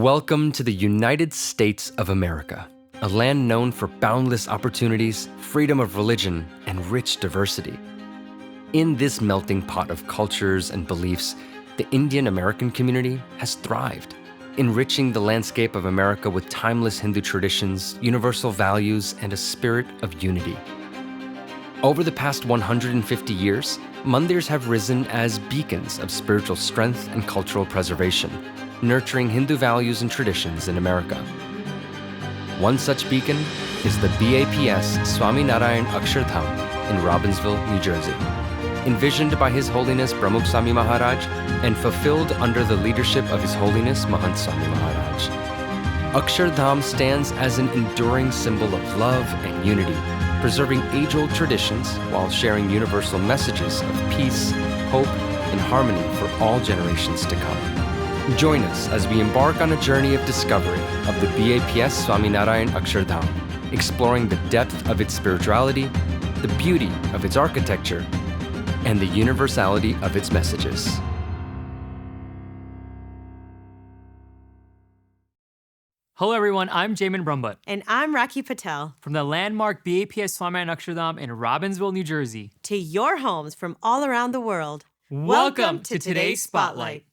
Welcome to the United States of America, a land known for boundless opportunities, freedom of religion, and rich diversity. In this melting pot of cultures and beliefs, the Indian American community has thrived, enriching the landscape of America with timeless Hindu traditions, universal values, and a spirit of unity. Over the past 150 years, mandirs have risen as beacons of spiritual strength and cultural preservation, nurturing Hindu values and traditions in America. One such beacon is the BAPS Swaminarayan Akshardham in Robbinsville, New Jersey. Envisioned by His Holiness Pramukh Swami Maharaj and fulfilled under the leadership of His Holiness Mahant Swami Maharaj. Akshardham stands as an enduring symbol of love and unity, preserving age-old traditions while sharing universal messages of peace, hope, and harmony for all generations to come. Join us as we embark on a journey of discovery of the BAPS Swaminarayan Akshardham, exploring the depth of its spirituality, the beauty of its architecture, and the universality of its messages. Hello everyone, I'm Jamin Brumbut. And I'm Rakhi Patel. From the landmark BAPS Swaminarayan Akshardham in Robbinsville, New Jersey. To your homes from all around the world. Welcome to today's Spotlight.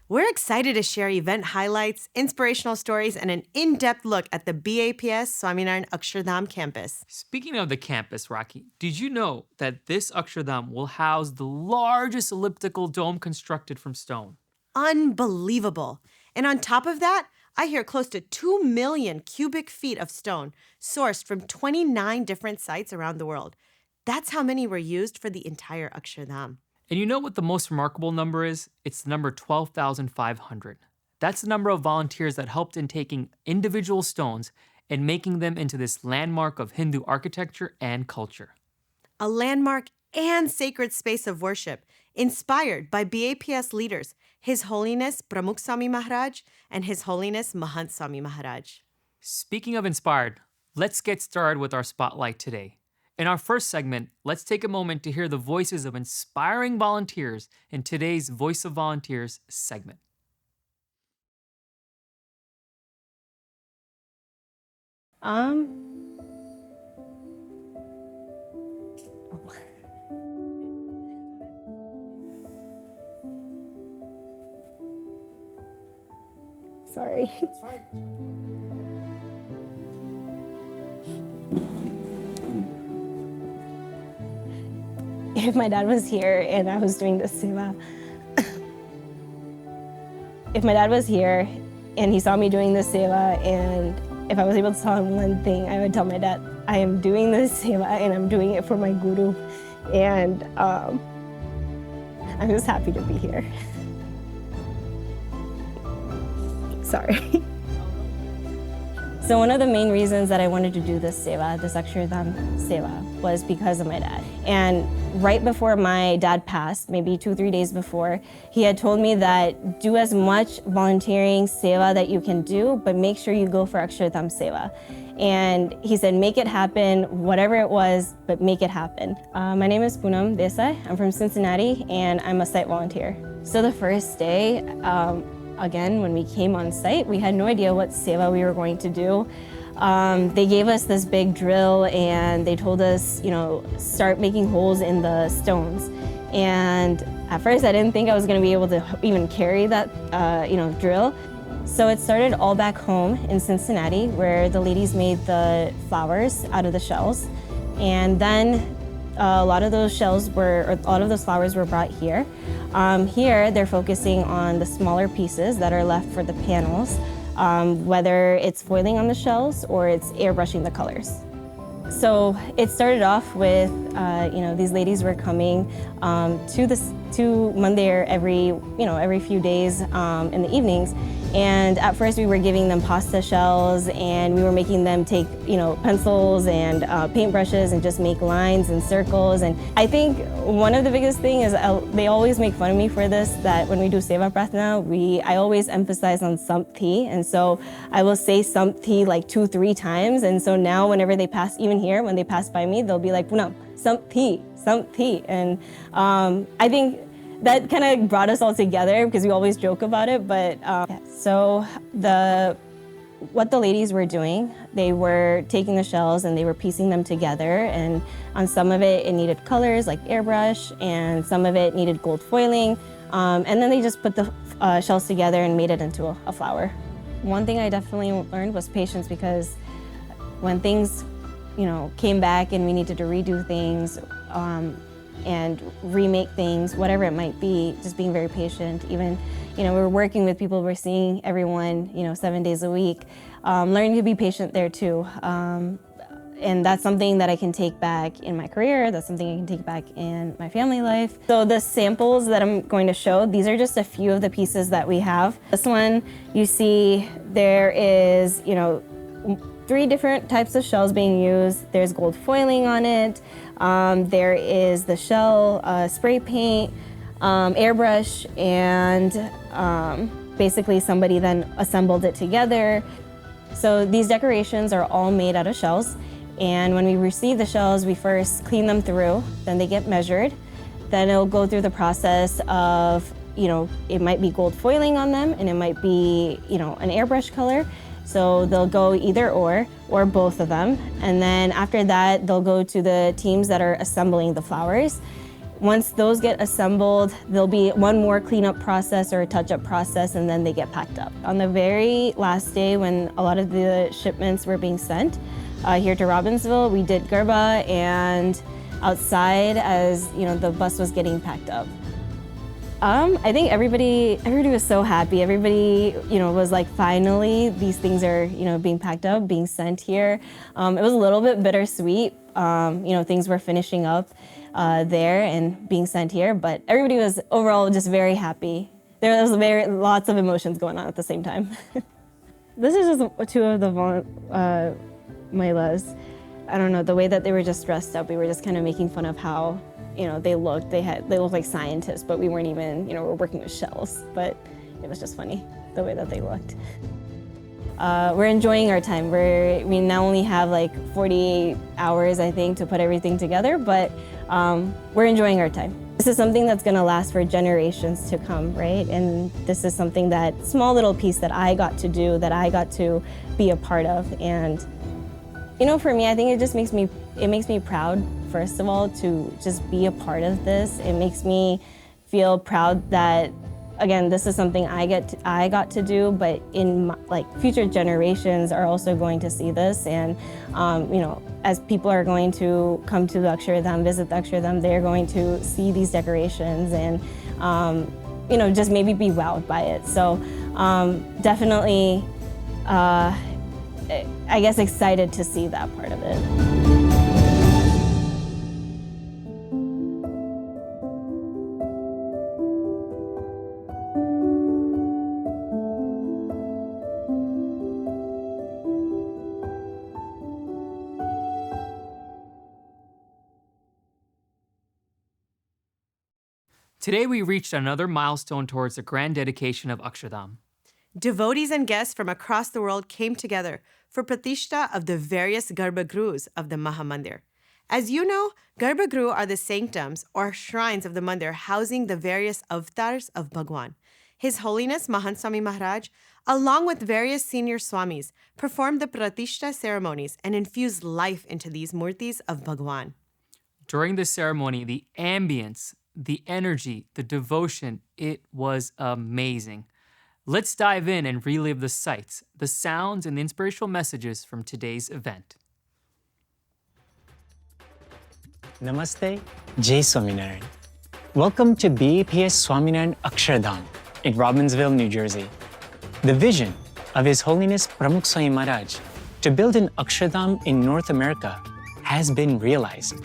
We're excited to share event highlights, inspirational stories, and an in-depth look at the BAPS Swaminarayan Akshardham campus. Speaking of the campus, Rakhi, did you know that this Akshardham will house the largest elliptical dome constructed from stone? Unbelievable. And on top of that, I hear close to 2 million cubic feet of stone sourced from 29 different sites around the world. That's how many were used for the entire Akshardham. And you know what the most remarkable number is? It's the number 12,500. That's the number of volunteers that helped in taking individual stones and making them into this landmark of Hindu architecture and culture. A landmark and sacred space of worship inspired by BAPS leaders, His Holiness Pramukh Swami Maharaj and His Holiness Mahant Swami Maharaj. Speaking of inspired, let's get started with our spotlight today. In our first segment, let's take a moment to hear the voices of inspiring volunteers in today's Voice of Volunteers segment. Sorry. If my dad was here and I was doing this seva, if my dad was here and he saw me doing this seva, and if I was able to tell him one thing, I would tell my dad, I am doing this seva and I'm doing it for my guru, and I'm just happy to be here. Sorry. So one of the main reasons that I wanted to do this seva, this Akshardham seva, was because of my dad. And right before my dad passed, maybe 2-3 days before, he had told me that do as much volunteering seva that you can do, but make sure you go for Akshardham seva. And he said, make it happen, whatever it was, but make it happen. My name is Poonam Desai. I'm from Cincinnati, and I'm a site volunteer. So the first day, again, when we came on site, we had no idea what seva we were going to do. They gave us this big drill and they told us, start making holes in the stones. And at first I didn't think I was gonna be able to even carry that, drill. So it started all back home in Cincinnati, where the ladies made the flowers out of the shells. And then a lot of those flowers were brought here. Here, they're focusing on the smaller pieces that are left for the panels, whether it's foiling on the shells or it's airbrushing the colors. So it started off with, these ladies were coming to to Mandir every few days in the evenings. And at first we were giving them pasta shells, and we were making them take, pencils and paintbrushes and just make lines and circles. And I think one of the biggest thing is they always make fun of me for this, that when we do Seva Pratna, I always emphasize on Sampthi. And so I will say Sampthi like 2-3 times. And so now whenever they pass, even here, when they pass by me, they'll be like, Punam, Sampthi, Sampthi. And I think that kind of brought us all together because we always joke about it. But so what the ladies were doing, they were taking the shells and they were piecing them together. And on some of it needed colors like airbrush, and some of it needed gold foiling. And then they just put the shells together and made it into a flower. One thing I definitely learned was patience, because when things, came back and we needed to redo things, and remake things, whatever it might be, just being very patient. Even, we're working with people, we're seeing everyone, 7 days a week. Learning to be patient there too. And that's something that I can take back in my career. That's something I can take back in my family life. So the samples that I'm going to show, these are just a few of the pieces that we have. This one, you see there is, 3 different types of shells being used. There's gold foiling on it. There is the shell, spray paint, airbrush, and basically somebody then assembled it together. So these decorations are all made out of shells. And when we receive the shells, we first clean them through, then they get measured. Then it'll go through the process of, it might be gold foiling on them, and it might be, an airbrush color. So they'll go either or both of them. And then after that, they'll go to the teams that are assembling the flowers. Once those get assembled, there'll be one more cleanup process or a touch-up process, and then they get packed up. On the very last day, when a lot of the shipments were being sent here to Robbinsville, we did Garba and outside as the bus was getting packed up. I think everybody was so happy. Everybody, was like, finally, these things are, being packed up, being sent here. It was a little bit bittersweet. Things were finishing up there and being sent here, but everybody was overall just very happy. There was lots of emotions going on at the same time. This is just 2 of the Mailas. I don't know, the way that they were just dressed up, we were just kind of making fun of how they looked. They looked like scientists, but we weren't even, we're working with shells. But it was just funny, the way that they looked. We're enjoying our time. We now only have like 48 hours, I think, to put everything together, but we're enjoying our time. This is something that's gonna last for generations to come, right? And this is something that small little piece that I got to do, that I got to be a part of. And for me, I think it just makes me proud, first of all, to just be a part of this. It makes me feel proud that, again, this is something I got to do, but in future generations are also going to see this. And as people are going to come to the Akshardham, visit the Akshardham, they're going to see these decorations and just maybe be wowed by it. So definitely, I guess, excited to see that part of it. Today we reached another milestone towards the grand dedication of Akshardham. Devotees and guests from across the world came together for Pratishta of the various Garbhagrus of the Mahamandir. As you know, Garbhagru are the sanctums or shrines of the mandir housing the various avatars of Bhagwan. His Holiness Mahant Swami Maharaj, along with various senior swamis, performed the Pratishta ceremonies and infused life into these murtis of Bhagwan. During this ceremony, the ambience, the energy, the devotion, it was amazing. Let's dive in and relive the sights, the sounds, and the inspirational messages from today's event. Namaste, Jai Swaminarayan. Welcome to BAPS Swaminarayan Akshardham in Robbinsville, New Jersey. The vision of His Holiness Pramukh Swami Maharaj to build an Akshardham in North America has been realized.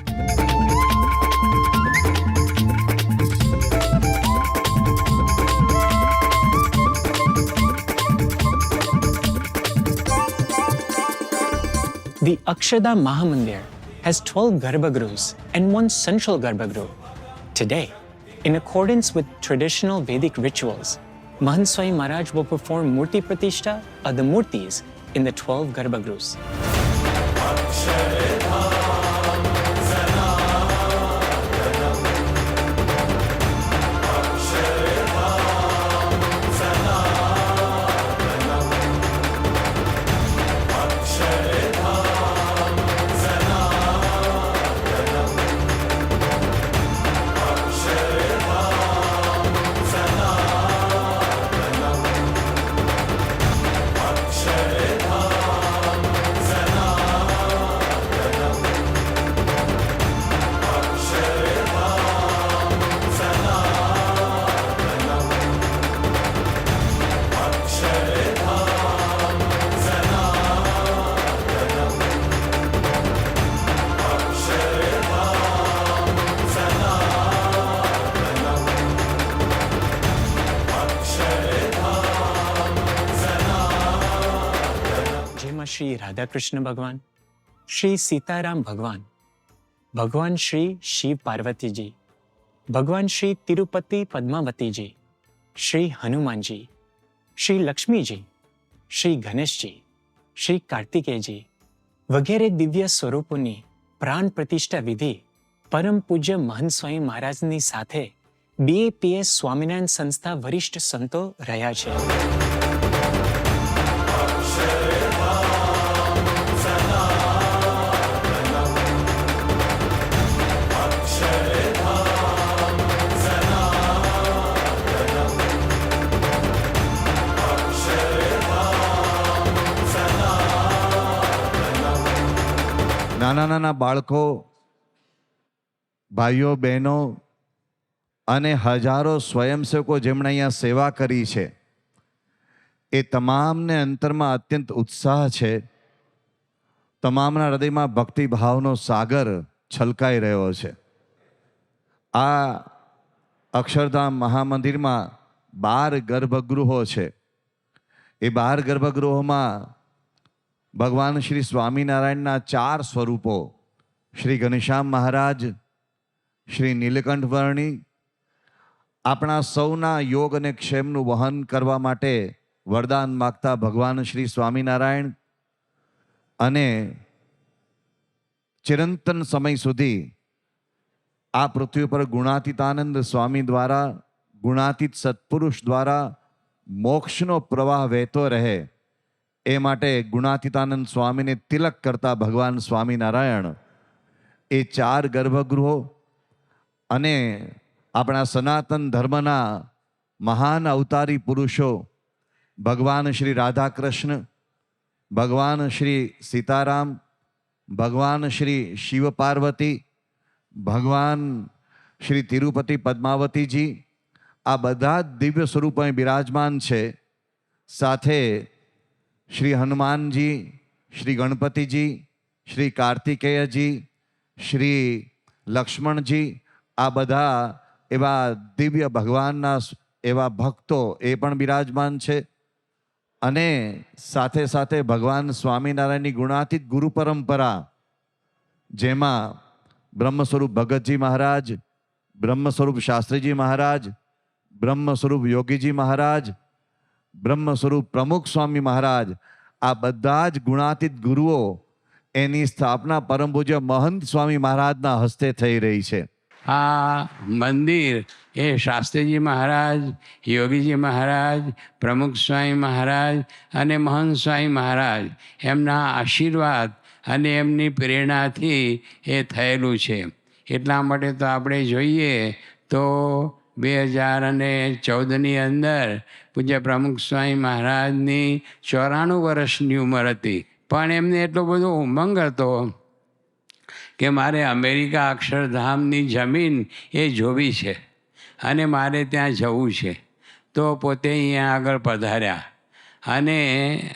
The Akshardham Mahamandir has 12 garbhagruhs and one central garbhagruh. Today, in accordance with traditional Vedic rituals, Mahant Swami Maharaj will perform Murti Pratishta of the Murtis in the 12 garbhagruhs. Shri Radhakrishna ભગવાન, શ્રી સીતારામ ભગવાન, ભગવાન શ્રી શિવ પાર્વતીજી, ભગવાન શ્રી તિરુપતિ પદ્માવતીજી, શ્રી હનુમાનજી, શ્રી લક્ષ્મીજી, શ્રી ગણેશજી, શ્રી કાર્તિકેયજી વગેરે દિવ્ય સ્વરૂપોની પ્રાણ પ્રતિષ્ઠા વિધિ પરમ પૂજ્ય મહંત સ્વામી મહારાજની સાથે BAPS સ્વામિનારાયણ સંસ્થા વરિષ્ઠ સંતો રહ્યા છે. નાના નાના બાળકો, ભાઈઓ બહેનો અને હજારો સ્વયંસેવકો જેમણે અહીંયા સેવા કરી છે, એ તમામને અંતરમાં અત્યંત ઉત્સાહ છે. તમામના હૃદયમાં ભક્તિભાવનો સાગર છલકાઈ રહ્યો છે. આ અક્ષરધામ મહામંદિરમાં 12 ગર્ભગૃહો છે. એ 12 ગર્ભગૃહોમાં ભગવાન શ્રી સ્વામિનારાયણના 4 સ્વરૂપો, શ્રી ઘનશ્યામ મહારાજ, શ્રી નીલકંઠ વર્ણી, આપણા સૌના યોગ અને ક્ષેમનું વહન કરવા માટે વરદાન માગતા ભગવાન શ્રી સ્વામિનારાયણ અને ચિરંતન સમય સુધી આ પૃથ્વી પર ગુણાતીતાનંદ સ્વામી દ્વારા, ગુણાતીત સત્પુરુષ દ્વારા મોક્ષનો પ્રવાહ વહેતો રહે એ માટે ગુણાતીતાનંદ સ્વામીને તિલક કરતા ભગવાન સ્વામિનારાયણ એ 4 ગર્ભગૃહો અને આપણા સનાતન ધર્મના મહાન અવતારી પુરુષો ભગવાન શ્રી રાધાકૃષ્ણ, ભગવાન શ્રી સીતારામ, ભગવાન શ્રી શિવ પાર્વતી, ભગવાન શ્રી તિરુપતિ પદ્માવતીજી, આ બધા જ દિવ્ય સ્વરૂપો બિરાજમાન છે. સાથે શ્રી હનુમાનજી, શ્રી ગણપતિજી, શ્રી કાર્તિકેયજી, શ્રી લક્ષ્મણજી, આ બધા એવા દિવ્ય ભગવાનના એવા ભક્તો એ પણ બિરાજમાન છે. અને સાથે સાથે ભગવાન સ્વામિનારાયણની ગુણાતીત ગુરુ પરંપરા, જેમાં બ્રહ્મ સ્વરૂપ ભગતજી મહારાજ, બ્રહ્મ સ્વરૂપ શાસ્ત્રીજી મહારાજ, બ્રહ્મ સ્વરૂપ યોગીજી મહારાજ, બ્રહ્મ સ્વરૂપ પ્રમુખ સ્વામી મહારાજ, આ બધા જ ગુણાતીત ગુરુઓ એની સ્થાપના પરમ પૂજ્ય મહંત સ્વામી મહારાજના હસ્તે થઈ રહી છે. આ મંદિર એ શાસ્ત્રીજી મહારાજ, યોગીજી મહારાજ, પ્રમુખ સ્વામી મહારાજ અને મહંત સ્વામી મહારાજ એમના આશીર્વાદ અને એમની પ્રેરણાથી એ થયેલું છે. એટલા માટે તો આપણે જોઈએ તો 2014ની અંદર પૂજ્ય પ્રમુખ સ્વામી મહારાજની 94 વર્ષની ઉંમર હતી, પણ એમને એટલો બધો ઉમંગ હતો કે મારે અમેરિકા અક્ષરધામની જમીન એ જોવી છે અને મારે ત્યાં જવું છે. તો પોતે અહીંયા આગળ પધાર્યા અને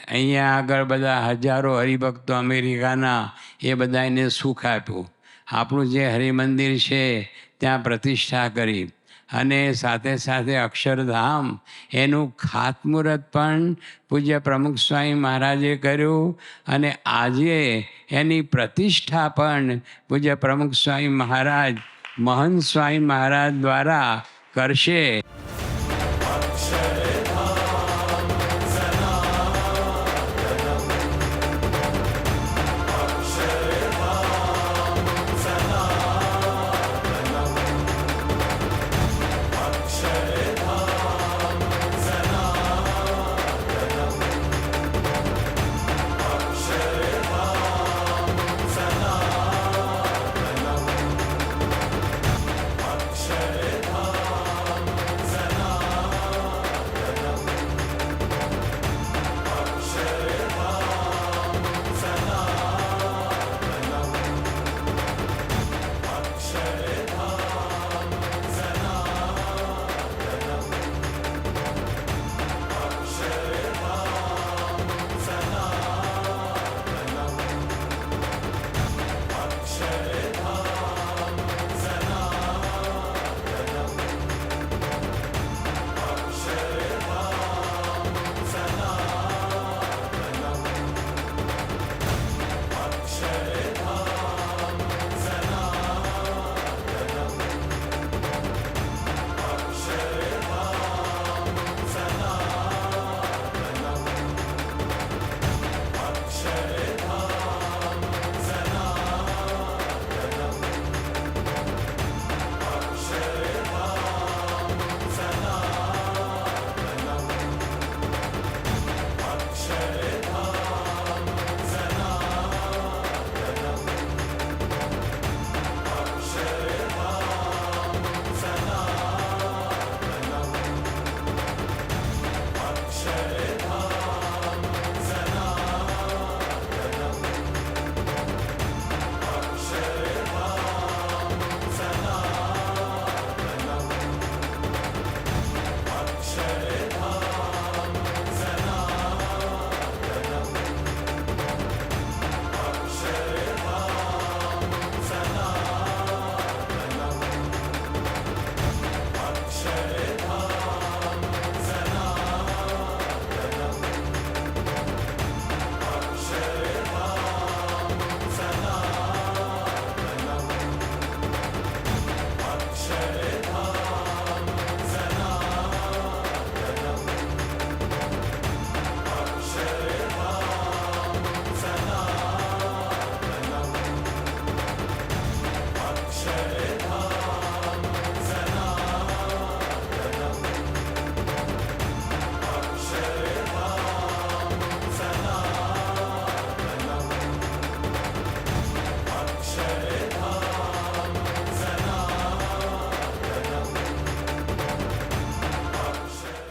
અહીંયા આગળ બધા હજારો હરિભક્તો અમેરિકાના એ બધાને સુખ આપ્યું. આપણું જે હરિમંદિર છે ત્યાં પ્રતિષ્ઠા કરી અને સાથે સાથે અક્ષરધામ એનું ખાતમુહૂર્ત પણ પૂજ્ય પ્રમુખ સ્વામી મહારાજે કર્યું અને આજે એની પ્રતિષ્ઠા પણ પૂજ્ય પ્રમુખ સ્વામી મહારાજ મહંત સ્વામી મહારાજ દ્વારા કરશે.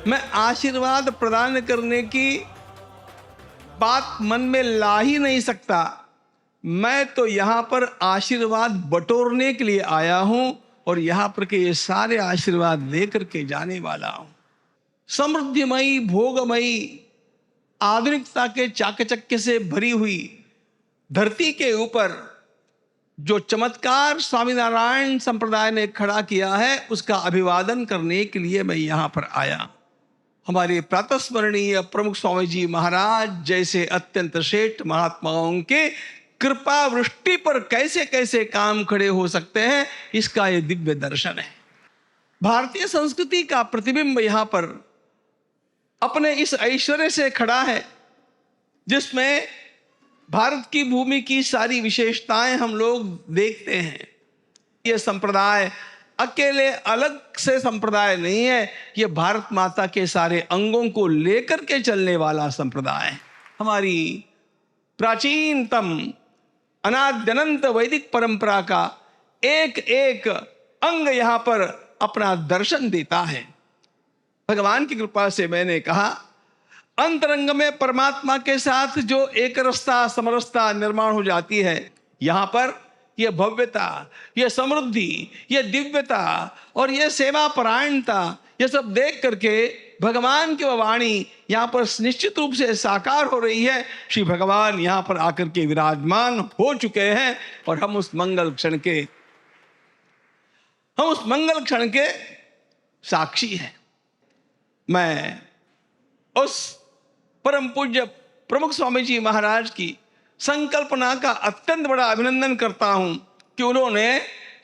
मैं आशीर्वाद प्रदान करने की बात मन में ला ही नहीं सकता। मैं तो यहाँ पर आशीर्वाद बटोरने के लिए आया हूँ और यहाँ पर के ये सारे आशीर्वाद लेकर के जाने वाला हूँ। समृद्धिमयी, भोगमयी, आधुनिकता के चाकचक्य से भरी हुई धरती के ऊपर जो चमत्कार स्वामीनारायण संप्रदाय ने खड़ा किया है, उसका अभिवादन करने के लिए मैं यहाँ पर आया। हमारे प्रातस्मरणीय प्रमुख स्वामी जी महाराज जैसे अत्यंत श्रेष्ठ महात्माओं के कृपा वृष्टि पर कैसे कैसे काम खड़े हो सकते हैं, इसका ये दिव्य दर्शन है। भारतीय संस्कृति का प्रतिबिंब यहाँ पर अपने इस ऐश्वर्य से खड़ा है, जिसमें भारत की भूमि की सारी विशेषताएं हम लोग देखते हैं। ये संप्रदाय अकेले अलग से संप्रदाय नहीं है, ये भारत माता के सारे अंगों को लेकर के चलने वाला संप्रदाय है। हमारी प्राचीनतम अनाद्यनंत वैदिक परंपरा का एक एक अंग यहाँ पर अपना दर्शन देता है। भगवान की कृपा से मैंने कहा, अंतरंग में परमात्मा के साथ जो एक रसता समरसता निर्माण हो जाती है, यहाँ पर यह भव्यता, यह समृद्धि, यह दिव्यता और यह सेवा परायणता, यह सब देख करके भगवान की वाणी यहाँ पर निश्चित रूप से साकार हो रही है। श्री भगवान यहाँ पर आकर के विराजमान हो चुके हैं और हम उस मंगल क्षण के साक्षी है। मैं उस परम पूज्य प्रमुख स्वामी जी महाराज की संकल्पना का अत्यंत बड़ा अभिनंदन करता हूं कि उन्होंने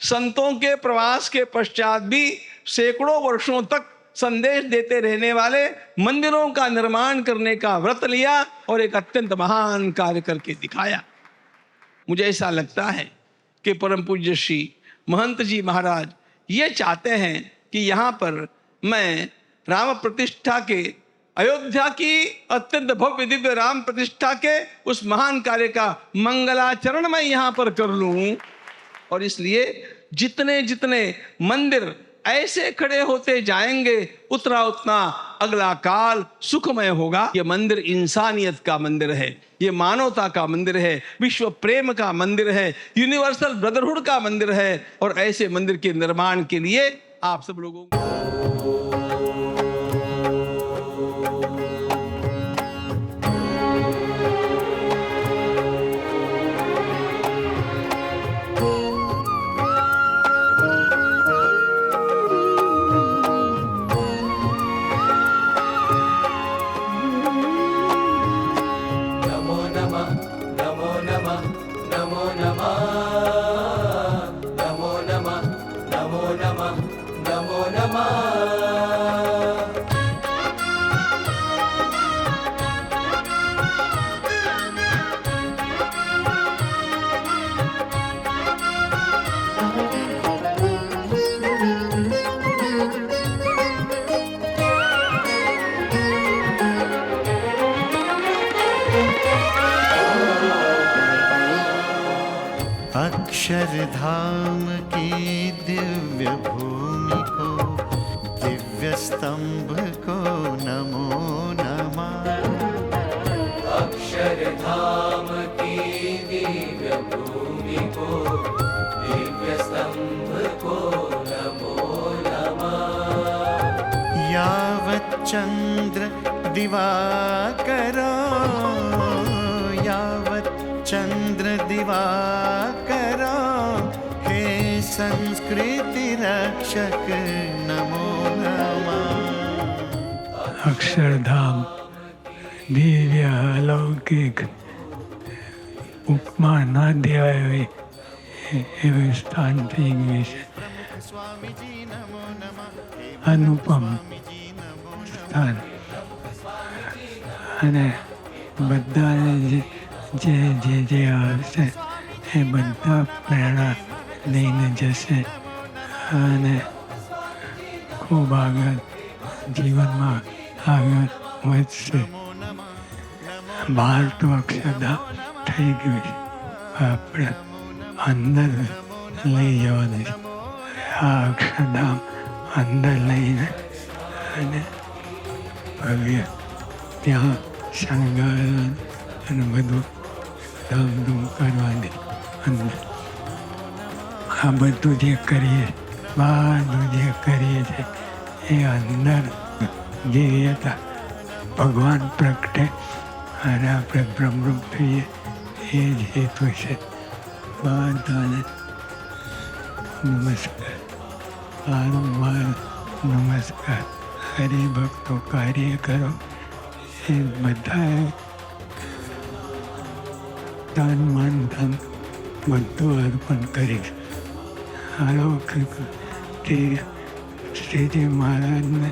संतों के प्रवास के पश्चात भी सैकड़ों वर्षों तक संदेश देते रहने वाले मंदिरों का निर्माण करने का व्रत लिया और एक अत्यंत महान कार्य करके दिखाया। मुझे ऐसा लगता है कि परम पूज्य श्री महंत जी महाराज ये चाहते हैं कि यहाँ पर मैं राम प्रतिष्ठा के, अयोध्या की अत्यंत भव्य दिव्य राम प्रतिष्ठा के उस महान कार्य का मंगलाचरण मैं यहाँ पर कर लूं। और इसलिए जितने जितने मंदिर ऐसे खड़े होते जाएंगे उतना उतना अगला काल सुखमय होगा। ये मंदिर इंसानियत का मंदिर है, ये मानवता का मंदिर है, विश्व प्रेम का मंदिर है, यूनिवर्सल ब्रदरहुड का मंदिर है। और ऐसे मंदिर के निर्माण के लिए आप सब लोगों को अक्षरधाम की दिव्य भूमि को, दिव्य स्तंभ को नमो नमः। अक्षरधाम की दिव्य भूमि को, दिव्य स्तंभ को नमो नमः। यावत् चंद्र दिवाकरो, यावत् चंद्र दिवाकरो, हे संस्कृति रक्षक नमो नमः। अक्षरधाम दिव्य अलौकिक उपमा न देवावे एवं स्थान થઈ ગયું છે. અનુપમ સ્થાન અને બધાને જે આવશે એ બધા પ્રેરણા લઈને જશે અને ખૂબ આગળ જીવનમાં આગળ વધશે. બહાર તો અક્ષરધામ થઈ ગયું છે, આપણે અંદર લઈ જવાનું છે. આ અક્ષરધામ અંદર લઈને અને ભવ્ય ત્યાં શણગાર અને બધું ધામધૂમ કરવાની અંદર. આ બધું જે કરીએ, બધું જે કરીએ છીએ એ અંદર જે હતા ભગવાન પ્રગટે અને આપણે બ્રહ્મરૂપ થઈએ એ જ હેતુ છે. બધાને નમસ્કાર, વારંવાર નમસ્કાર. હરિભક્તો કાર્ય કરો એ બધાએ તન મન ધન બધું અર્પણ કરીશ. અલૌકિક તે શ્રીજી મહારાજને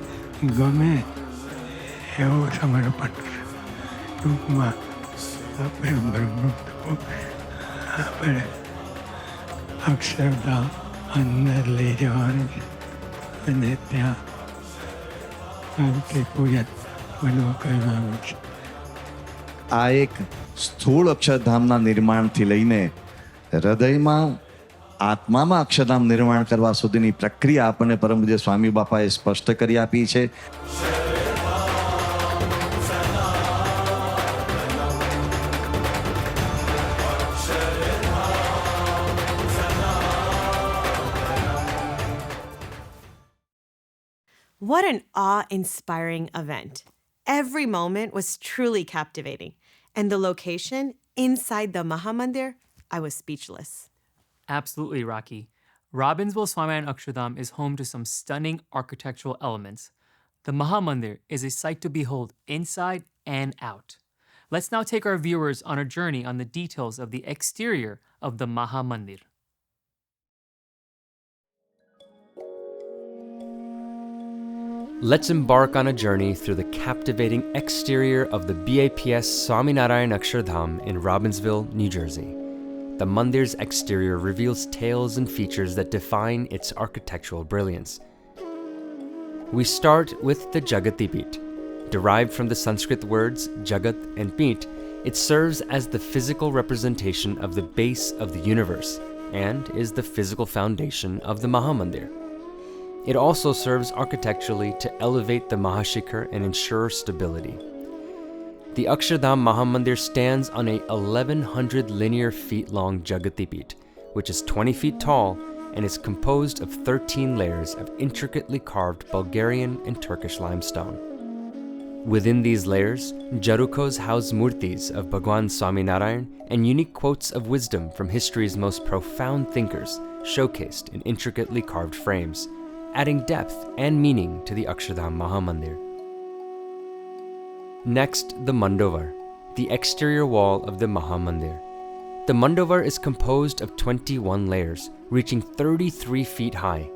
ગમે એવું સમર્પણ કરે. ટૂંકમાં આપણે બ્રહ્મરૂપ થવું, આપણે અક્ષરધામ અંદર લઈ જવાનું છે અને ત્યાં આરતી પૂજન બધું કરવાનું છે. આ એક સ્થૂળ અક્ષરધામના નિર્માણથી લઈને હૃદયમાં, આત્મામાં અક્ષરધામ નિર્માણ કરવા સુધીની પ્રક્રિયા આપણને પરમ પૂજ્ય સ્વામી બાપાએ સ્પષ્ટ કરી આપી છે. What an awe-inspiring event. Every moment was truly captivating. And the location inside the Mahamandir, I was speechless. Absolutely, Rocky. Robbinsville Swaminan Akshardham is home to some stunning architectural elements. The Mahamandir is a sight to behold inside and out. Let's now take our viewers on a journey on the details of the exterior of the Mahamandir. Let's embark on a journey through the captivating exterior of the BAPS Swaminarayan Akshardham in Robbinsville, New Jersey. The mandir's exterior reveals tales and features that define its architectural brilliance. We start with the Jagati Peeth. Derived from the Sanskrit words Jagat and Peeth, it serves as the physical representation of the base of the universe and is the physical foundation of the Mahamandir. It also serves architecturally to elevate the Mahashikhar and ensure stability. The Akshardham Mahamandir stands on a 1,100 linear feet long Jagati Peeth, which is 20 feet tall and is composed of 13 layers of intricately carved Bulgarian and Turkish limestone. Within these layers, Jarukos house murtis of Bhagwan Swaminarayan and unique quotes of wisdom from history's most profound thinkers, showcased in intricately carved frames, adding depth and meaning to the Akshardham Mahamandir. Next, the Mandovar, the exterior wall of the Mahamandir. The Mandovar is composed of 21 layers, reaching 33 feet high.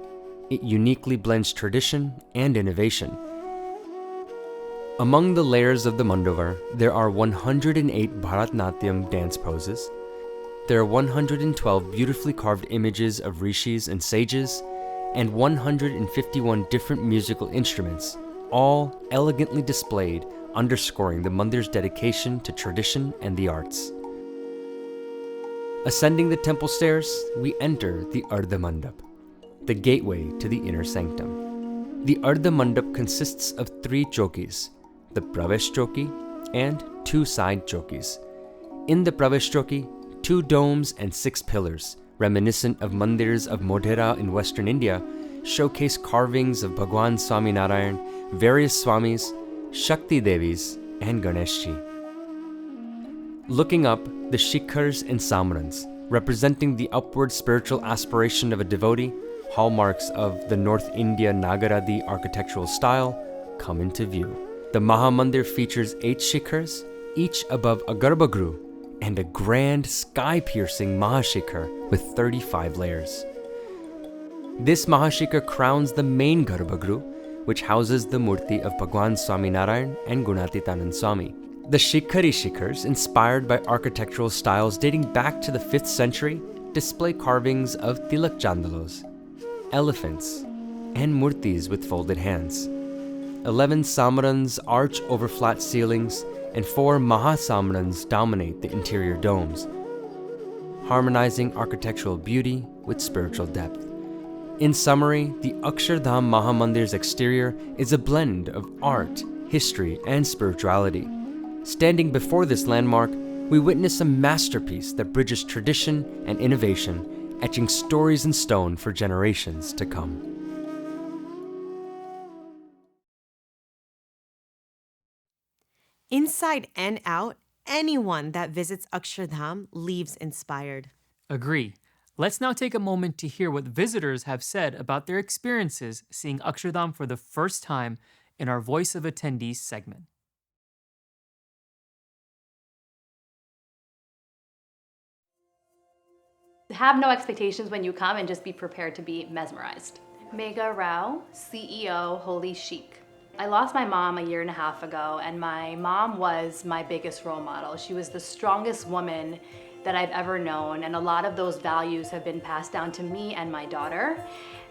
It uniquely blends tradition and innovation. Among the layers of the Mandovar, there are 108 Bharatnatyam dance poses. There are 112 beautifully carved images of rishis and sages, and 151 different musical instruments, all elegantly displayed, underscoring the mandir's dedication to tradition and the arts. Ascending the temple stairs, we enter the Ardha Mandap, the gateway to the inner sanctum. The Ardha Mandap consists of 3 chokis, the Pravesh Choki and 2 side chokis. In the Pravesh Choki, 2 domes and 6 pillars, reminiscent of mandirs of Modhera in western India, showcase carvings of Bhagwan Swaminarayan, various Swamis, Shakti Devis, and Ganeshji. Looking up, the Shikhars and Samrans, representing the upward spiritual aspiration of a devotee, hallmarks of the North India Nagaradi architectural style, come into view. The Mahamandir features 8 shikhars, each above a garbhagriha, and a grand sky-piercing Mahashikhar with 35 layers. This Mahashikhar crowns the main garbhagriha, which houses the murti of Bhagwan Swaminarayan and Gunatitanand Swami. The Shikhars, inspired by architectural styles dating back to the 5th century, display carvings of tilak chandalos, elephants, and murtis with folded hands. 11 samrans arch over flat ceilings, and 4 mahasamrans dominate the interior domes, harmonizing architectural beauty with spiritual depth. In summary, the Akshardham Mahamandir's exterior is a blend of art, history, and spirituality. Standing before this landmark, we witness a masterpiece that bridges tradition and innovation, etching stories in stone for generations to come. Inside and out, anyone that visits Akshardham leaves inspired. Agree. Let's now take a moment to hear what visitors have said about their experiences seeing Akshardham for the first time in our Voice of Attendees segment. Have no expectations when you come and just be prepared to be mesmerized. Megha Rao, CEO, Holy Chic. I lost my mom a 1.5 years ago, and my mom was my biggest role model. She was the strongest woman that I've ever known, and a lot of those values have been passed down to me and my daughter.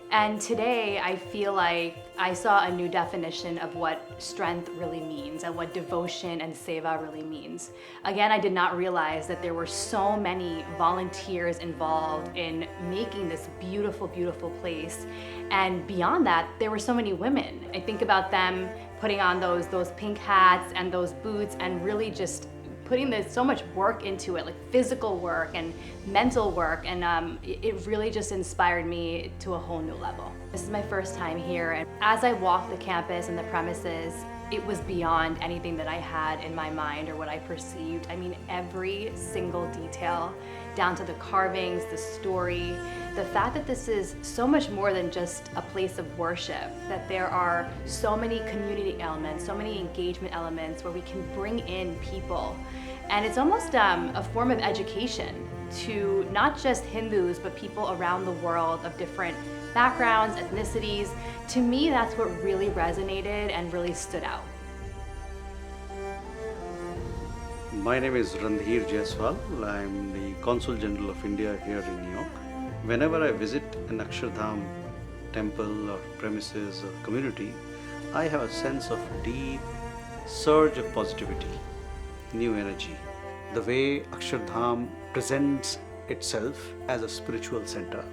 And today I feel like I saw a new definition of what strength really means and what devotion and seva really means. Again, I did not realize that there were so many volunteers involved in making this beautiful, beautiful place. And beyond that, there were so many women. I think about them putting on those pink hats and those boots and really just putting so much work into it, like physical work and mental work, and it really just inspired me to a whole new level. This is my first time here, and as I walk the campus and the premises, it was beyond anything that I had in my mind or what I perceived. I mean, every single detail, down to the carvings, the story, the fact that this is so much more than just a place of worship, that there are so many community elements, so many engagement elements where we can bring in people. And it's almost a form of education to not just Hindus, but people around the world of different backgrounds, ethnicities. To me, that's what really resonated and really stood out. My name is Randhir Jaiswal. I'm the Consul General of India here in New York. Whenever I visit an Akshardham temple or premises or community, I have a sense of deep surge of positivity, new energy. The way Akshardham presents itself as a spiritual center.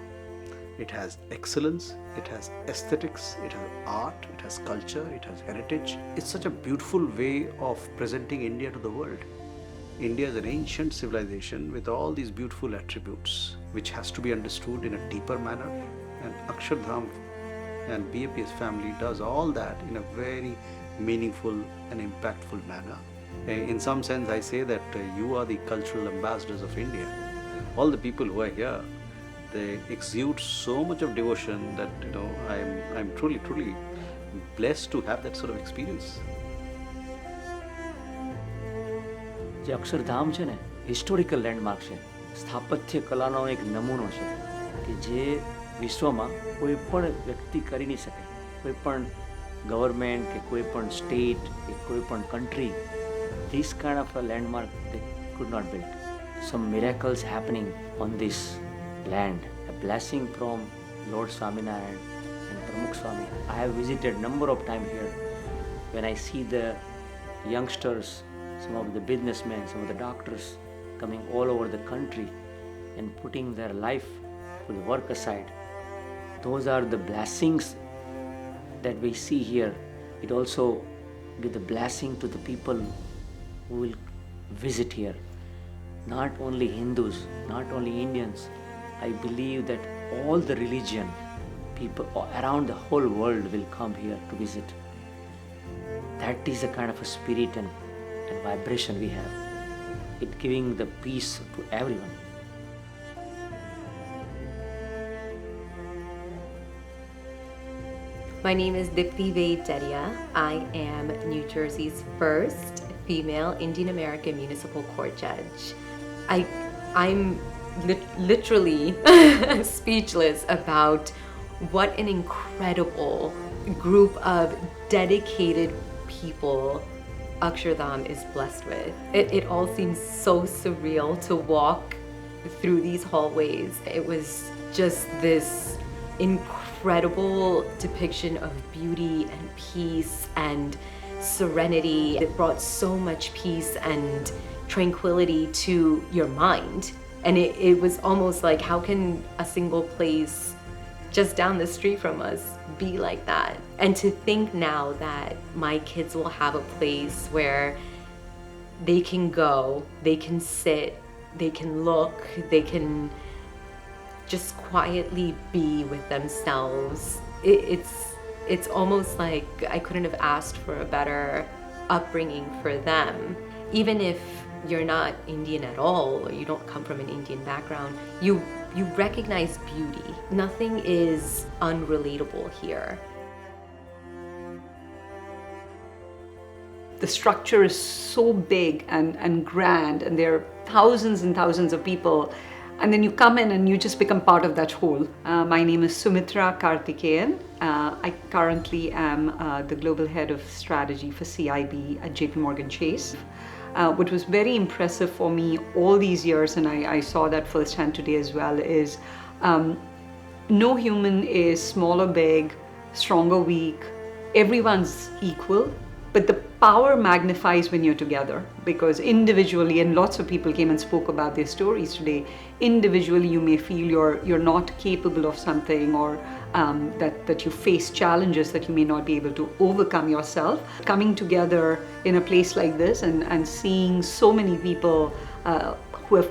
It has excellence, it has aesthetics, it has art, it has culture, it has heritage. It's such a beautiful way of presenting India to the world. India is an ancient civilization with all these beautiful attributes, which has to be understood in a deeper manner. And Akshardham and BAPS family does all that in a very meaningful and impactful manner. In some sense, I say that you are the cultural ambassadors of India. All the people who are here, they exude so much of devotion that I'm truly blessed to have that sort of experience. જે અક્ષરધામ છે ને historical landmark છે, સ્થાપત્ય કલાનો એક નમૂનો છે કે જે વિશ્વમાં કોઈ પણ વ્યક્તિ કરી નહીં શકે. કોઈ પણ ગવર્મેન્ટ કે કોઈ પણ સ્ટેટ કે કોઈ પણ country this kind of a landmark they could not build. Some miracles happening on this land, a blessing from Lord Swaminarayan and Pramukh Swami. I have visited number of times here. When I see the youngsters, some of the businessmen, some of the doctors coming all over the country and putting their life for the work aside, those are the blessings that we see here. It also gives the blessing to the people who will visit here. Not only Hindus, not only Indians. I believe that all the religion people around the whole world will come here to visit. That is the kind of a spirit and vibration we have. It giving the peace to everyone. My name is Dipti Vaidya. I am New Jersey's first female Indian American municipal court judge. I'm literally speechless about what an incredible group of dedicated people Akshardham is blessed with. It all seems so surreal to walk through these hallways. It was just this incredible depiction of beauty and peace and serenity. It brought so much peace and tranquility to your mind. And it was almost like, how can a single place just down the street from us be like that? And to think now that my kids will have a place where they can go, they can sit, they can look, they can just quietly be with themselves. It's almost like I couldn't have asked for a better upbringing for them. Even if you're not Indian at all, or you don't come from an Indian background, you recognize beauty. Nothing is unrelatable here. The structure is so big and grand, and there are thousands and thousands of people, and then you come in and you just become part of that whole. My name is Sumitra Karthikeyan. I currently am the Global Head of Strategy for CIB at JP Morgan Chase. What was very impressive for me all these years, and I saw that firsthand today as well, is no human is small or big, strong or weak. Everyone's equal, but the power magnifies when you're together, because individually, and lots of people came and spoke about their stories today, individually you may feel you're not capable of something, or that you face challenges that you may not be able to overcome yourself. Coming together in a place like this and seeing so many people who have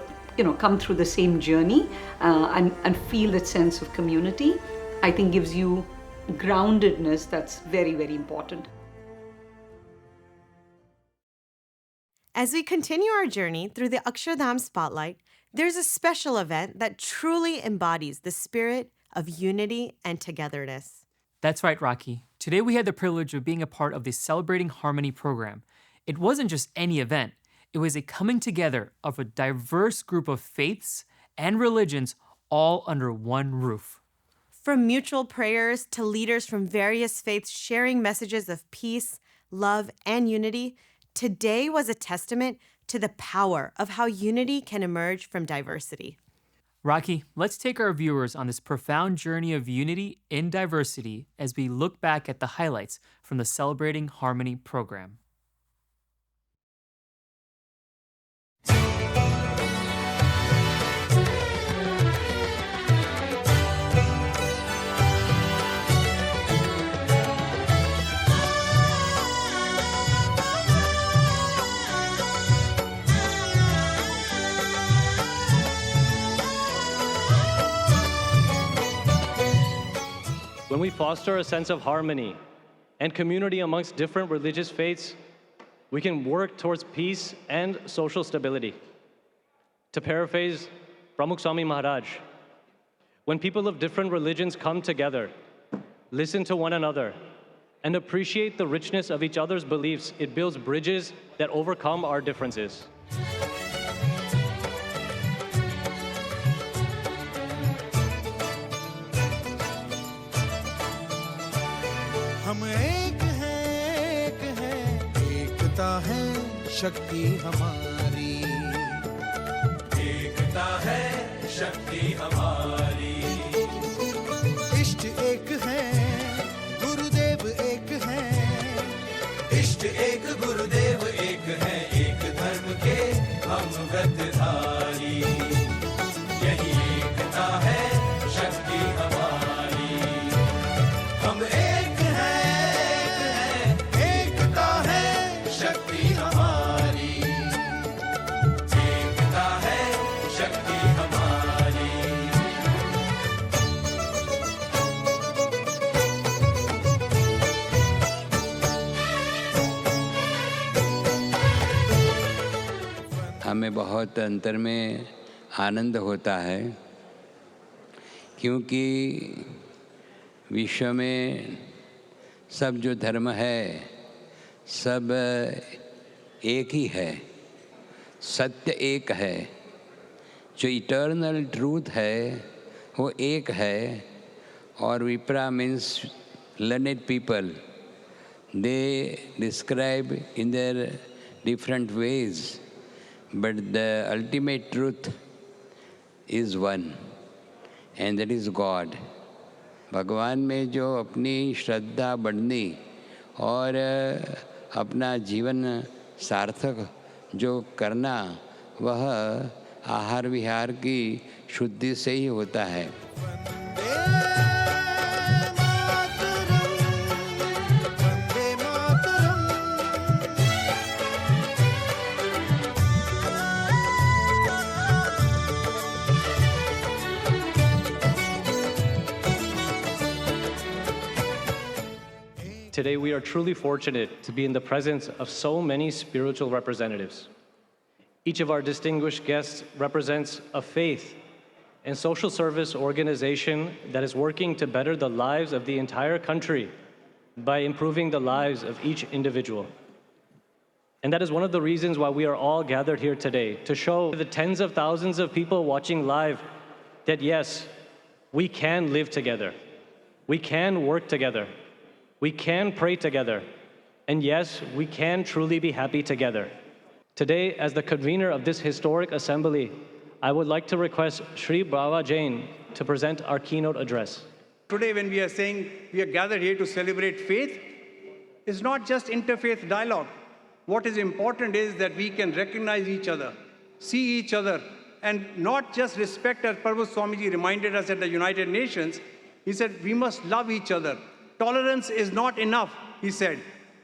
come through the same journey and feel that sense of community, I think gives you groundedness that's very, very important. As we continue our journey through the Akshardham Spotlight, there's a special event that truly embodies the spirit of unity and togetherness. That's right, Rocky. Today we had the privilege of being a part of the Celebrating Harmony program. It wasn't just any event, it was a coming together of a diverse group of faiths and religions all under one roof. From mutual prayers to leaders from various faiths sharing messages of peace, love, and unity, today was a testament to the power of how unity can emerge from diversity. Rocky, let's take our viewers on this profound journey of unity in diversity as we look back at the highlights from the Celebrating Harmony program. When we foster a sense of harmony and community amongst different religious faiths, we can work towards peace and social stability. To paraphrase Pramukh Swami Maharaj, when people of different religions come together, listen to one another, and appreciate the richness of each other's beliefs, it builds bridges that overcome our differences. हम एक हैं, एकता है शक्ति हमारी। एकता है शक्ति हमारी। इष्ट एक है, गुरुदेव एक है। इष्ट एक गुरुदेव एक है, एक धर्म के हम व्रतधारी। यही एकता है शक्ति हमारी। हम एक हैं, एकता है शक्ति हमारी। एकता है शक्ति हमारी। हमें बहुत अंतर में आनंद होता है, क्योंकि विश्व में सब जो धर्म है सब एक ही है, सत्य एक है, जो इटर्नल ट्रूथ है वो एक है। और विप्रा means learned people, they describe in their different ways, but the ultimate truth is one, and that is God. भगवान में जो अपनी श्रद्धा बढ़नी और अपना जीवन सार्थक जो करना, वह आहार विहार की शुद्धि से ही होता है। Today we are truly fortunate to be in the presence of so many spiritual representatives. Each of our distinguished guests represents a faith and social service organization that is working to better the lives of the entire country by improving the lives of each individual. And that is one of the reasons why we are all gathered here today, to show the tens of thousands of people watching live that yes, we can live together, we can work together, we can pray together, and yes, we can truly be happy together. Today, as the convener of this historic assembly, I would like to request Shri Bhava Jain to present our keynote address. Today, when we are saying we are gathered here to celebrate faith, it's not just interfaith dialogue. What is important is that we can recognize each other, see each other, and not just respect, as Prabhu Swamiji reminded us at the United Nations. He said, we must love each other. Tolerance is not enough, he said.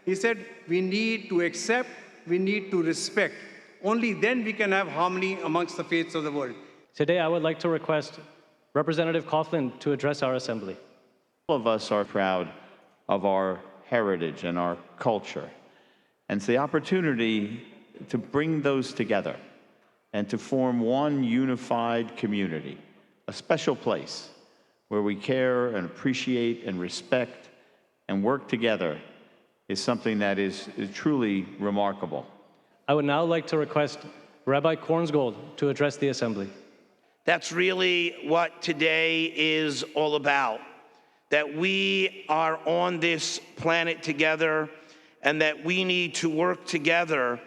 He said, we need to accept, we need to respect. Only then we can have harmony amongst the faiths of the world. Today, I would like to request Representative Coughlin to address our assembly. All of us are proud of our heritage and our culture. And it's the opportunity to bring those together and to form one unified community, a special place where we care and appreciate and respect and work together is something that is truly remarkable. I would now like to request Rabbi Kornsgold to address the assembly. That's really what today is all about, that we are on this planet together and that we need to work together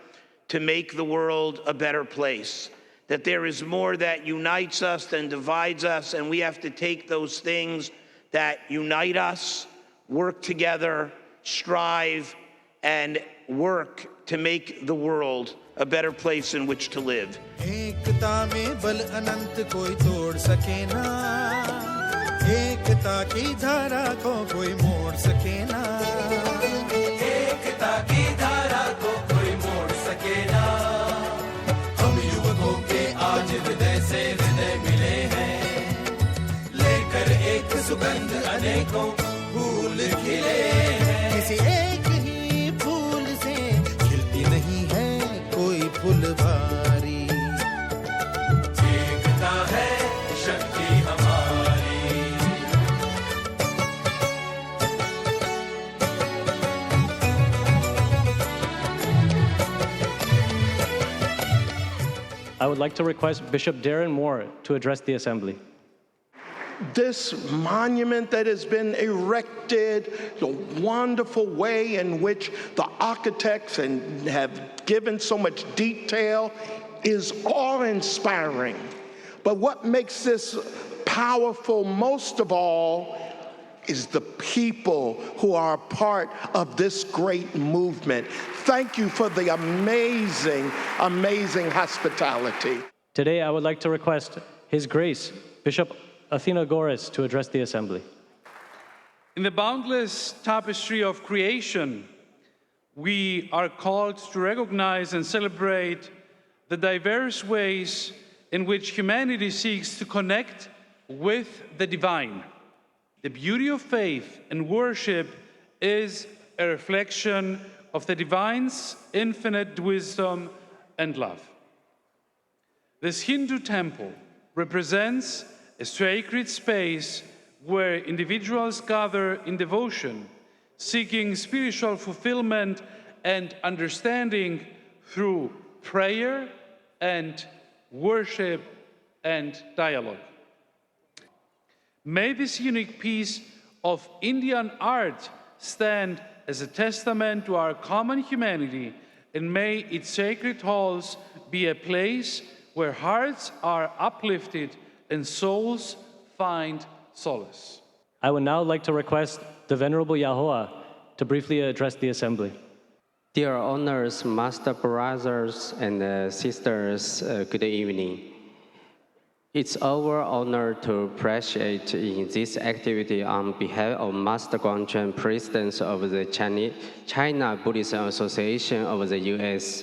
to make the world a better place, that there is more that unites us than divides us, and we have to take those things that unite us, work together, strive, and work to make the world a better place in which to live. एकता में बल अनंत कोई तोड़ सके ना, एकता की धारा को कोई मोड़ सके ना, एकता की धारा को कोई मोड़ सके ना। हम युवकों के आज हृदय से हृदय मिले हैं, लेकर एक सुगंध अनेकों फूल खिले हैं। किसी एक ही फूल से खिलती नहीं है कोई फुलवारी। एकता है शक्ति हमारी। I would like to request Bishop Darren Moore to address the assembly. This monument that has been erected, the wonderful way in which the architects have given so much detail is awe-inspiring. But what makes this powerful most of all is the people who are part of this great movement. Thank you for the amazing, amazing hospitality. Today, I would like to request His Grace, Bishop Athenagoras, to address the assembly. In the boundless tapestry of creation, we are called to recognize and celebrate the diverse ways in which humanity seeks to connect with the divine. The beauty of faith and worship is a reflection of the divine's infinite wisdom and love. This Hindu temple represents a sacred space where individuals gather in devotion, seeking spiritual fulfillment and understanding through prayer and worship and dialogue. May this unique piece of Indian art stand as a testament to our common humanity, and may its sacred halls be a place where hearts are uplifted and souls find solace. I would now like to request the Venerable Yahoah to briefly address the assembly. Dear honors, master brothers and sisters, good evening. It's our honor to appreciate in this activity on behalf of Master Guangquan, President of the China Buddhist Association of the U.S.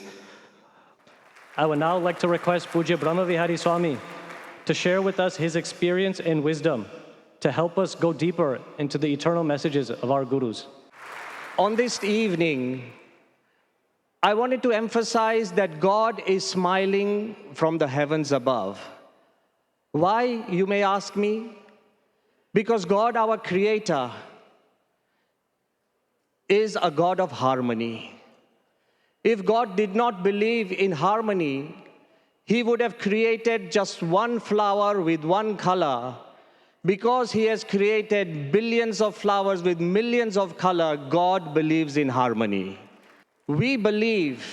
I would now like to request Pujya Brahmavihari Swami to share with us his experience and wisdom to help us go deeper into the eternal messages of our gurus. On this evening, I wanted to emphasize that God is smiling from the heavens above. Why, you may ask me? Because God, our Creator, is a God of harmony. If God did not believe in harmony, He would have created just one flower with one color. Because He has created billions of flowers with millions of colors, God believes in harmony. We believe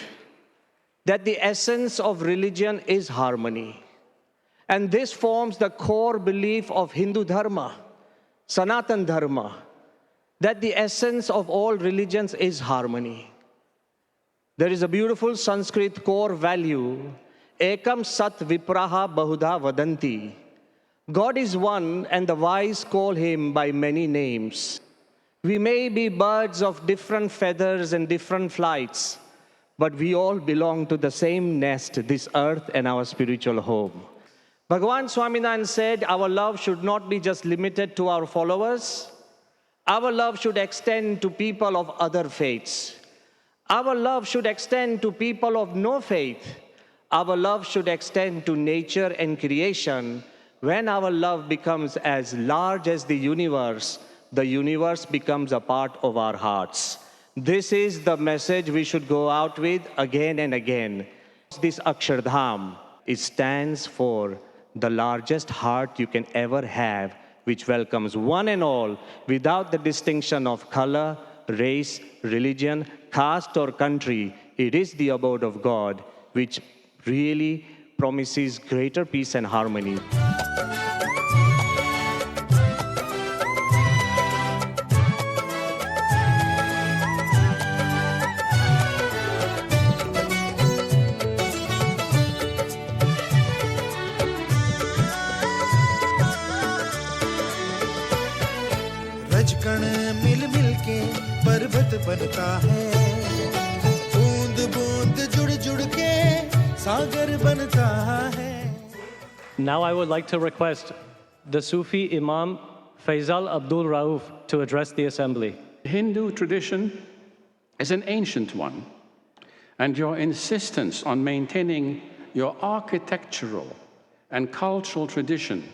that the essence of religion is harmony. And this forms the core belief of Hindu Dharma, Sanatan Dharma, that the essence of all religions is harmony. There is a beautiful Sanskrit core value, Ekam Sat Vipraha Bahudha Vadanti. God is one, and the wise call Him by many names. We may be birds of different feathers and different flights, but we all belong to the same nest, this earth and our spiritual home. Bhagavan Swaminarayan said our love should not be just limited to our followers. Our love should extend to people of other faiths. Our love should extend to people of no faith. Our love should extend to nature and creation. When our love becomes as large as the universe becomes a part of our hearts. This is the message we should go out with again and again. This Akshardham, it stands for the largest heart you can ever have, which welcomes one and all without the distinction of color, race, religion, caste, or country. It is the abode of God, which really promises greater peace and harmony. रजकण मिल मिल के पर्वत बनता है बूंद बूंद जुड़ जुड़ के सागर बनता है Now I would like to request the Sufi Imam Faisal Abdul Rauf to address the assembly. Hindu tradition is an ancient one, and your insistence on maintaining your architectural and cultural tradition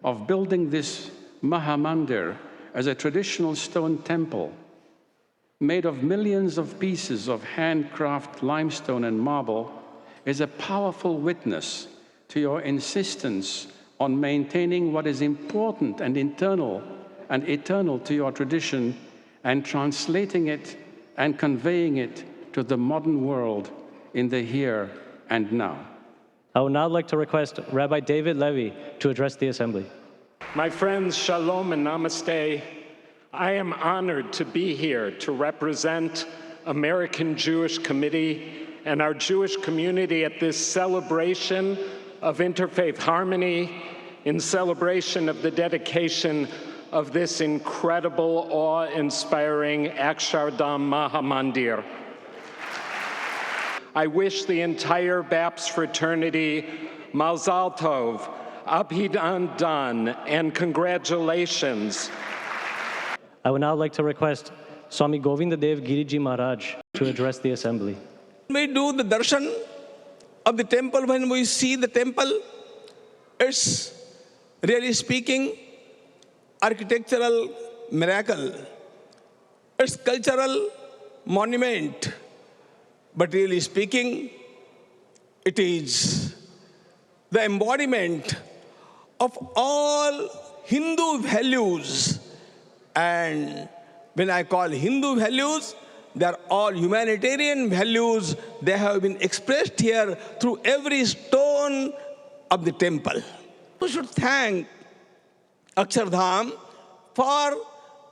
of building this Mahamandir as a traditional stone temple made of millions of pieces of handcraft limestone and marble is a powerful witness to your insistence on maintaining what is important and internal and eternal to your tradition and translating it and conveying it to the modern world in the here and now. I would now like to request Rabbi David Levy to address the assembly. My friends, shalom and namaste. I am honored to be here to represent American Jewish Committee and our Jewish community at this celebration of interfaith harmony, in celebration of the dedication of this incredible, awe-inspiring Akshardham Mahamandir. I wish the entire BAPS fraternity Mazal Tov, Abhidandan, and congratulations. I would now like to request Swami Govindadev Giriji Maharaj to address the assembly. We do the darshan of the temple. When we see the temple, it's really speaking architectural miracle. It's cultural monument. But really speaking, it is the embodiment of all Hindu values. And when I call Hindu values, they are all humanitarian values. They have been expressed here through every stone of the temple. We should thank Akshardham for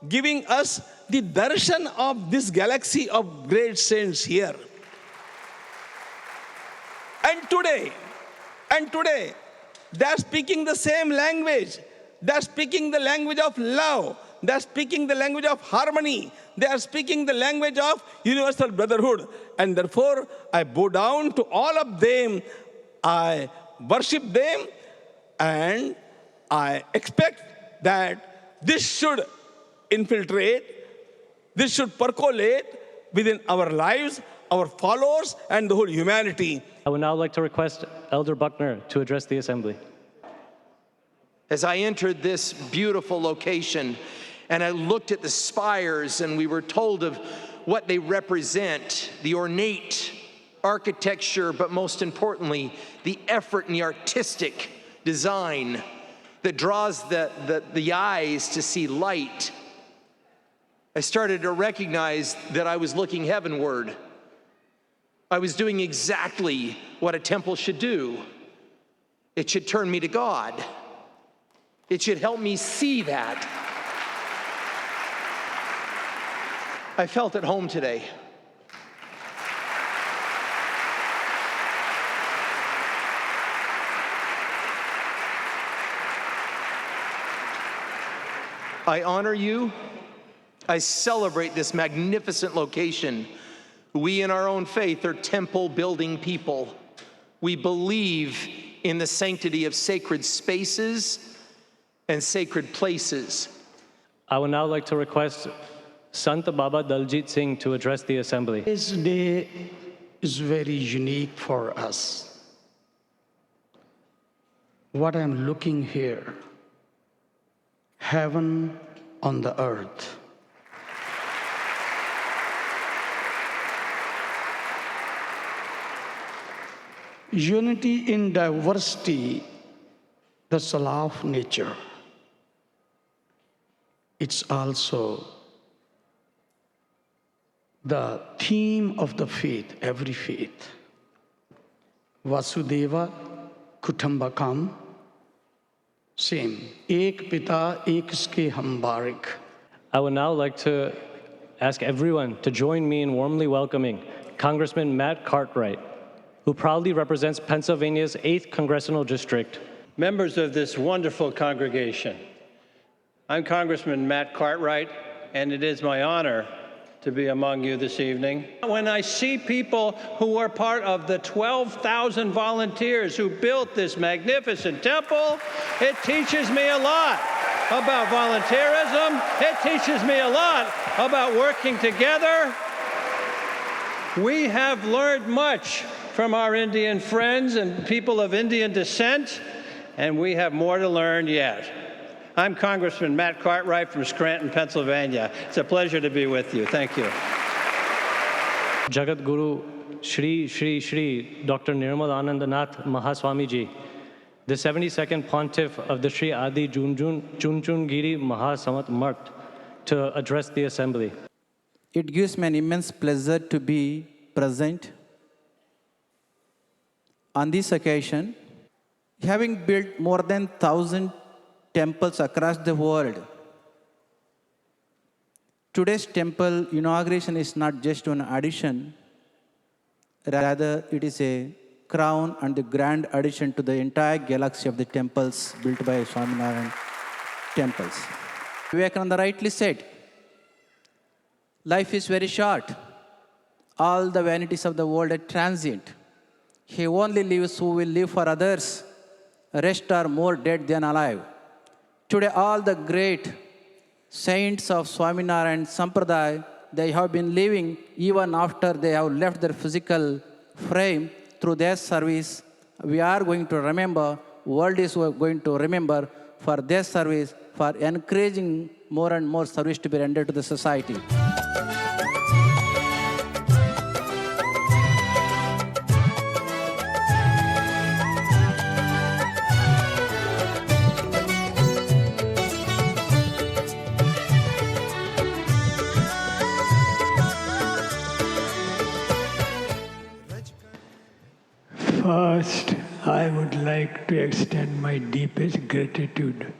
giving us the darshan of this galaxy of great saints here. And today, they are speaking the same language. They are speaking the language of love. They are speaking the language of harmony. They are speaking the language of universal brotherhood. And therefore, I bow down to all of them. I worship them. And I expect that this should infiltrate, this should percolate within our lives, our followers, and the whole humanity. I would now like to request Elder Buckner to address the assembly. As I entered this beautiful location and I looked at the spires and we were told of what they represent, the ornate architecture, but most importantly, the effort and the artistic design that draws the eyes to see light, I started to recognize that I was looking heavenward. I was doing exactly what a temple should do. It should turn me to God. It should help me see that. I felt at home today. I honor you. I celebrate this magnificent location. We in our own faith are temple building people. We believe in the sanctity of sacred spaces and sacred places. I would now like to request Sant Baba Daljit Singh to address the assembly. This day is very unique for us. What I'm looking here, heaven on the earth. Unity in diversity, that's the law of nature. It's also the theme of the faith, every faith. Vasudeva Kutumbakam, same. Ek Pita, ek Uske Hum Barik. I would now like to ask everyone to join me in warmly welcoming Congressman Matt Cartwright, who proudly represents Pennsylvania's 8th Congressional District. Members of this wonderful congregation, I'm Congressman Matt Cartwright, and it is my honor to be among you this evening. When I see people who are part of the 12,000 volunteers who built this magnificent temple, it teaches me a lot about volunteerism. It teaches me a lot about working together. We have learned much from our Indian friends and people of Indian descent, and we have more to learn yet. I'm Congressman Matt Cartwright from Scranton, Pennsylvania. It's a pleasure to be with you. Thank you. Jagat Guru Shri Dr. Nirmal Anandanath Mahaswamiji, the 72nd Pontiff of the Sri Adi Junjungiri Mahasamat Math, to address the Assembly. It gives me an immense pleasure to be present on this occasion. Having built more than 1,000 temples across the world, today's temple inauguration is not just an addition, rather it is a crown and the grand addition to the entire galaxy of the temples built by Swaminarayan temples. Vivekananda rightly said, life is very short. All the vanities of the world are transient. He only lives who will live for others. Rest are more dead than alive. Today, all the great saints of Swaminarayan Sampradaya, they have been living even after they have left their physical frame. Through their service, we are going to remember, world is going to remember for their service, for encouraging more and more service to be rendered to the society. First, I would like to extend my deepest gratitude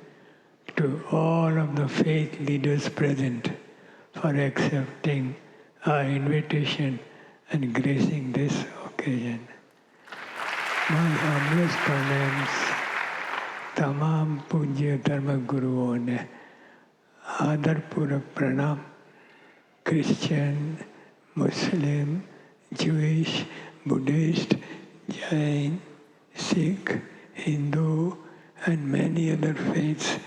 to all of the faith leaders present for accepting our invitation and gracing this occasion. My humblest pranams तमाम पूज्य धर्म गुरुओं ने आदरपूर्वक प्रणाम Christian, Muslim, Jewish, Buddhist, Jain, Sikh, Hindu, and many other faiths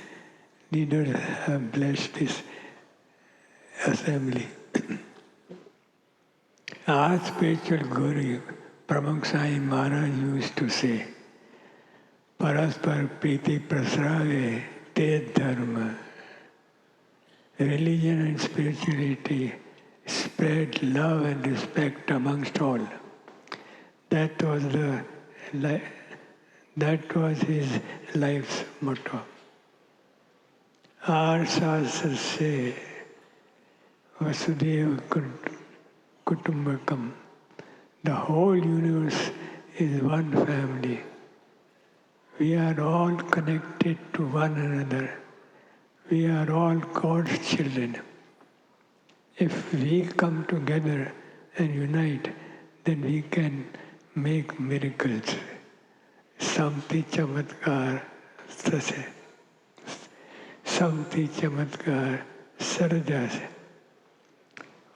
leaders have blessed this assembly. Our spiritual guru, Pramukh Sai Maharaj, used to say, Paraspar Priti Prasrave Te Dharma. Religion and spirituality spread love and respect amongst all. That was his life's motto. Our Shastras say, Vasudeva Kutumbakam. The whole universe is one family. We are all connected to one another. We are all God's children. If we come together and unite, then we can make miracles. Samti chamatkar sase. Samti chamatkar sarajase.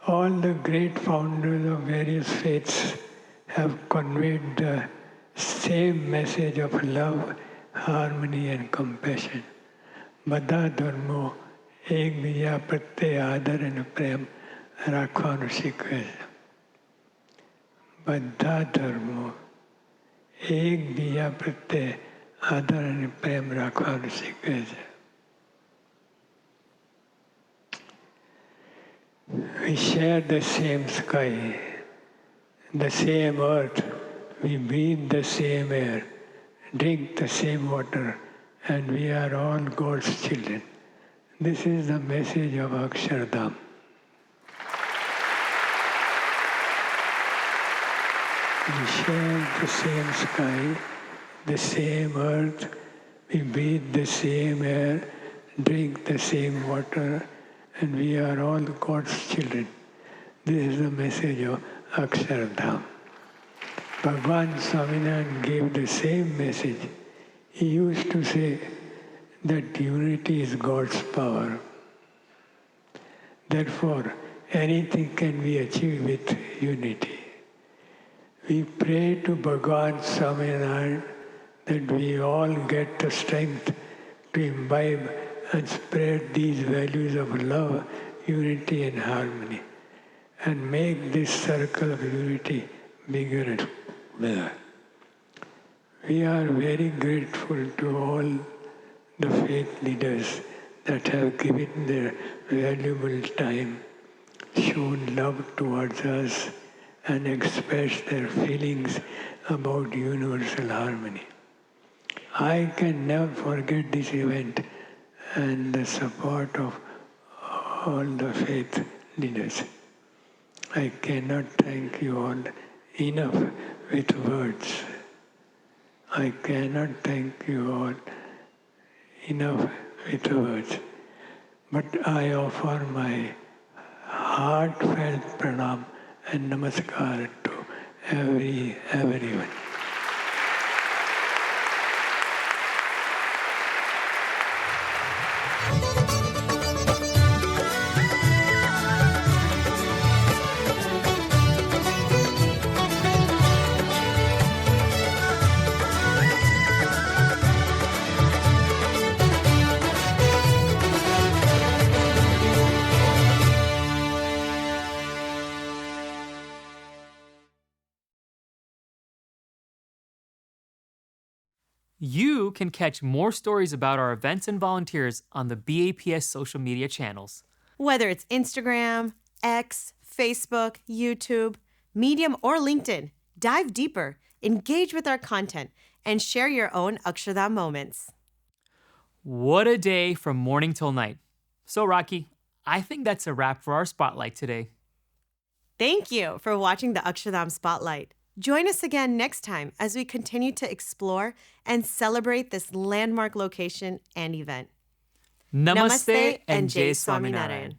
All the great founders of various faiths have conveyed the same message of love, harmony, and compassion. Bada dharmo એકબીજા પ્રત્યે આદર અને પ્રેમ રાખવાનું શીખવે છે. બધા ધર્મો એકબીજા પ્રત્યે આદર અને પ્રેમ રાખવાનું શીખવે છે. We share the same sky, the same earth, we breathe the same air, drink the same water, and we are all God's children. This is the message of Akshardham. We share the same sky, the same earth, we breathe the same air, drink the same water, and we are all God's children. This is the message of Akshardham. Bhagwan Swaminarayan gave the same message. He used to say that unity is God's power. Therefore, anything can be achieved with unity. We pray to Bhagwan Swaminarayan that we all get the strength to imbibe and spread these values of love, unity and harmony, and make this circle of unity bigger and bigger. We are very grateful to all the faith leaders that have given their valuable time, shown love towards us, and expressed their feelings about universal harmony. I can never forget this event and the support of all the faith leaders. I cannot thank you all enough with words. I cannot thank you all enough with words. But I offer my heartfelt pranam and namaskar to everyone. You can catch more stories about our events and volunteers on the BAPS social media channels. Whether it's Instagram, X, Facebook, YouTube, Medium, or LinkedIn, dive deeper, engage with our content, and share your own Akshardham moments. What a day from morning till night. So, Rocky, I think that's a wrap for our spotlight today. Thank you for watching the Akshardham Spotlight. Join us again next time as we continue to explore and celebrate this landmark location and event. Namaste and Jai Swaminarayan.